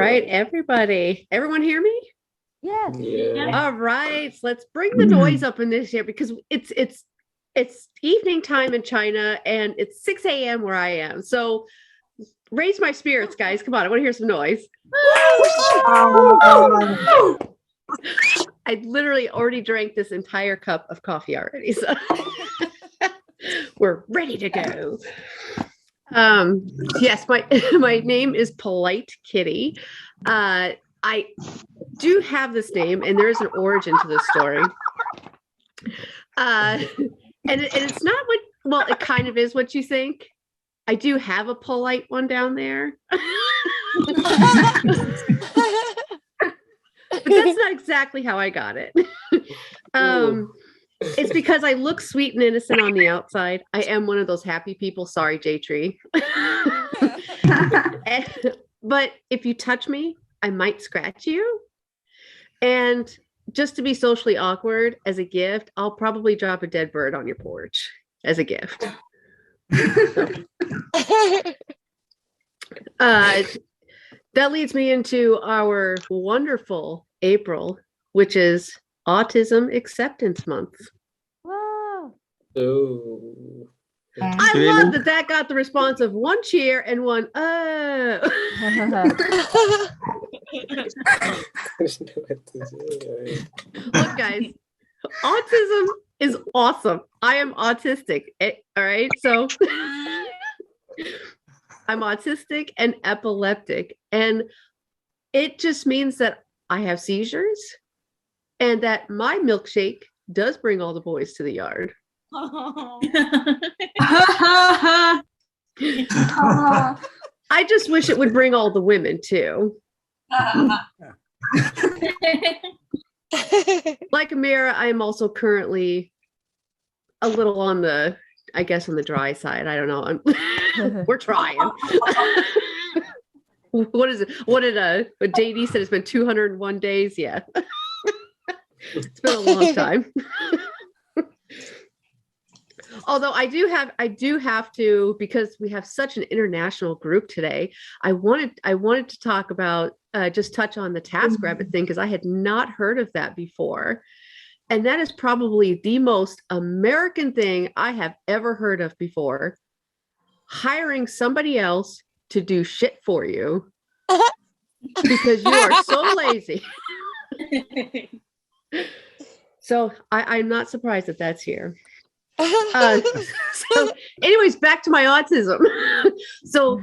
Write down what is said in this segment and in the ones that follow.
right, everybody. Everyone hear me? Yes. Yeah. All right, so let's bring the noise up in this here because it's evening time in China and it's 6 a.m. where I am. So raise my spirits, guys. Come on, I want to hear some noise. I literally already drank this entire cup of coffee already, so we're ready to go. Yes, my name is Polite Kitty. I do have this name, and there is an origin to this story. And it's not what, well, it kind of is what you think. I do have a polite one down there. But that's not exactly how I got it. It's because I look sweet and innocent on the outside. I am one of those happy people. Sorry, J-Tree. But if you touch me, I might scratch you. And just to be socially awkward as a gift, I'll probably drop a dead bird on your porch as a gift. That leads me into our wonderful April, which is Autism Acceptance Month. Wow. Oh. I love that got the response of one cheer and one oh. Look, guys, autism is awesome. I am autistic. All right, so I'm autistic and epileptic, and it just means that I have seizures and that my milkshake does bring all the boys to the yard. I just wish it would bring all the women too. Like Amira, I am also currently a little on the, I guess, on the dry side. I don't know. We're trying. What is it? What JD said? It's been 201 days. Yeah. It's been a long time. Although I do have to, because we have such an international group today, I wanted to talk about, just touch on the TaskRabbit thing, because I had not heard of that before. And that is probably the most American thing I have ever heard of before. Hiring somebody else to do shit for you because you are so lazy. So I'm not surprised that that's here. So anyways, back to my autism. So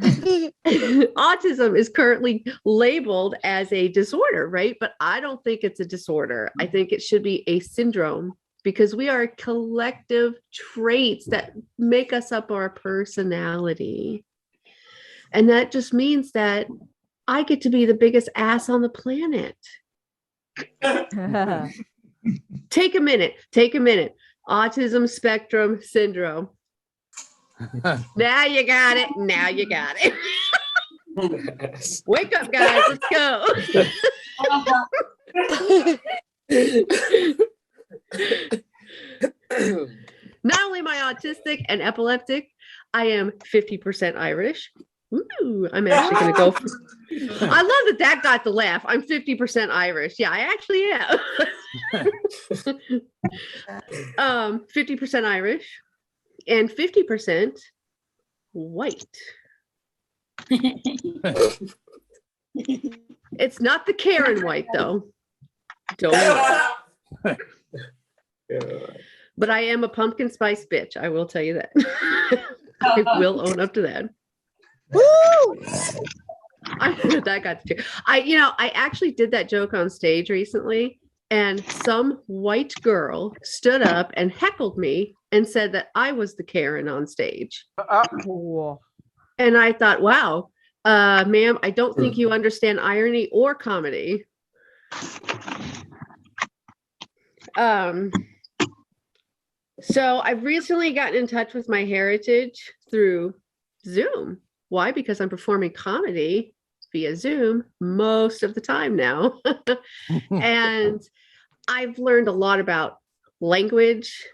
autism is currently labeled as a disorder, right? But I don't think it's a disorder. I think it should be a syndrome, because we are collective traits that make us up our personality. And that just means that I get to be the biggest ass on the planet. Take a minute. Autism spectrum syndrome. Now you got it. Wake up, guys. Let's go. Not only am I autistic and epileptic, I am 50% Irish. Ooh, I'm actually going to go for... I love that got the laugh. I'm 50% Irish. Yeah, I actually am. 50% Irish and 50% white. It's not the Karen white, though. Don't worry. But I am a pumpkin spice bitch. I will tell you that. I will own up to that. Woo! That got the I actually did that joke on stage recently, and some white girl stood up and heckled me and said that I was the Karen on stage. And I thought, wow, ma'am, I don't think you understand irony or comedy. So I've recently gotten in touch with my heritage through Zoom. Why? Because I'm performing comedy via Zoom most of the time now. And I've learned a lot about language,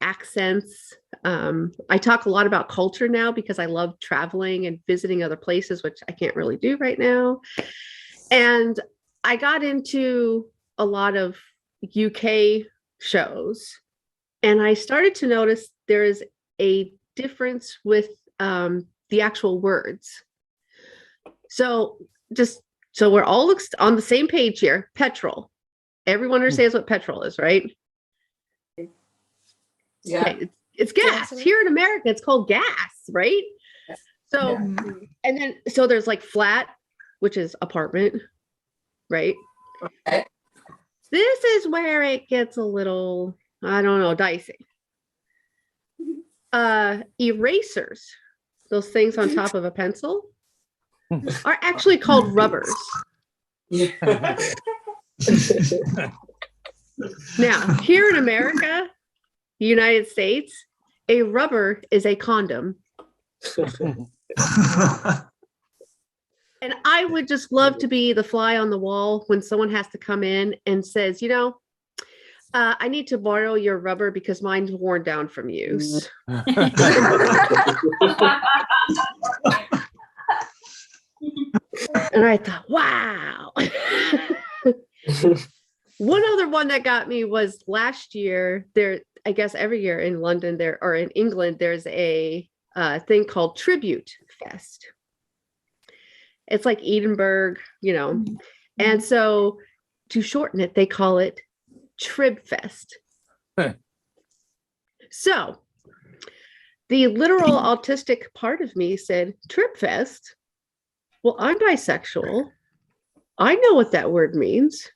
accents. I talk a lot about culture now because I love traveling and visiting other places, which I can't really do right now. And I got into a lot of UK shows, and I started to notice there is a difference with the actual words. So we're all on the same page here. Petrol. Everyone understands what petrol is, right? Yeah. Okay, it's gas. Here in America, it's called gas, right? So, and then, so there's like flat, which is apartment, right? Okay. This is where it gets a little, I don't know, dicey. Erasers, those things on top of a pencil, are actually called rubbers. Yeah. Now, here in America, the United States, a rubber is a condom. And I would just love to be the fly on the wall when someone has to come in and says, you know, I need to borrow your rubber because mine's worn down from use. And I thought, wow. One other one that got me was last year. There, I guess every year in London there, or in England, there's a thing called Tribute Fest. It's like Edinburgh, you know. And so to shorten it, they call it Trib Fest. Huh. So the literal autistic part of me said, Trib Fest? Well, I'm bisexual. I know what that word means.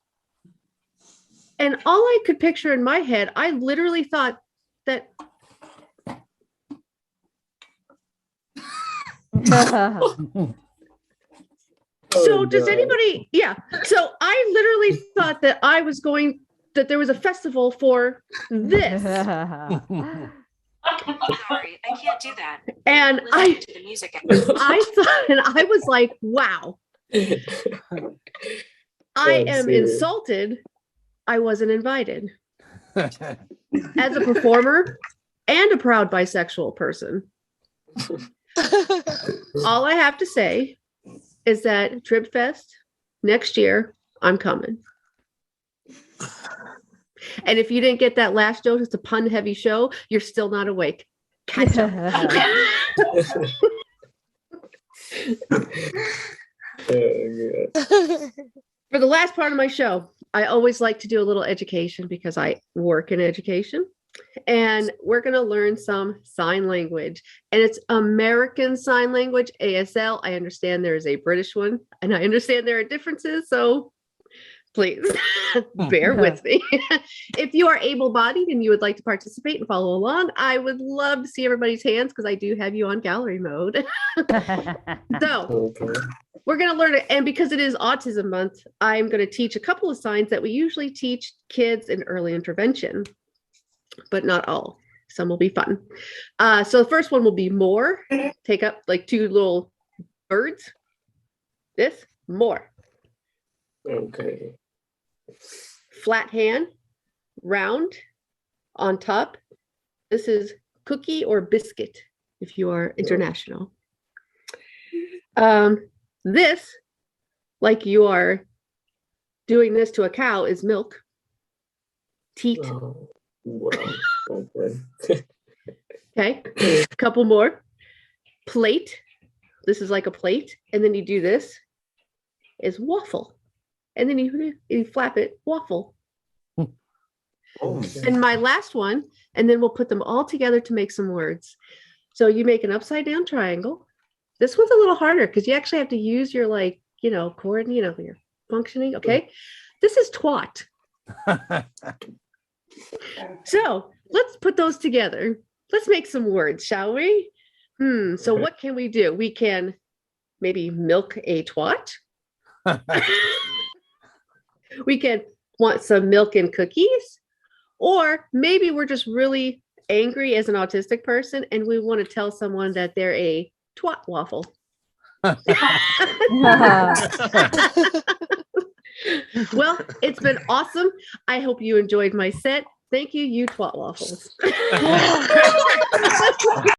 And all I could picture in my head, I literally thought that. So does anybody, yeah. So I literally thought that that there was a festival for this. Sorry, I can't do that. And Listening to the music. I thought, and I was like, wow, I am serious. insulted. I wasn't invited. As a performer and a proud bisexual person, all I have to say is that Trib Fest next year, I'm coming. And if you didn't get that last joke, it's a pun heavy show, you're still not awake. Catch up. Oh, God. For the last part of my show, I always like to do a little education because I work in education. And we're going to learn some sign language. And it's American Sign Language, ASL. I understand there is a British one, and I understand there are differences. So please bear with me. If you are able-bodied and you would like to participate and follow along, I would love to see everybody's hands because I do have you on gallery mode. So Okay. we're going to learn it. And because it is Autism Month, I'm going to teach a couple of signs that we usually teach kids in early intervention, but not all. Some will be fun. So the first one will be more. Take up like two little birds. This, more. Okay. Flat hand, round, on top. This is cookie or biscuit if you are international. This, like you are doing this to a cow, is milk. Teat. Oh, wow. Okay. Okay, a couple more. Plate. This is like a plate. And then you do this, is waffle. And then you flap it, waffle. Okay. And my last one, and then we'll put them all together to make some words. So you make an upside down triangle. This one's a little harder because you actually have to use your chord, your functioning. Okay. This is twat. So let's put those together. Let's make some words, shall we? So what can we do? We can maybe milk a twat. We can want some milk and cookies. Or maybe we're just really angry as an autistic person and we want to tell someone that they're a twat waffle. Well, it's been awesome. I hope you enjoyed my set. Thank you, you twat waffles.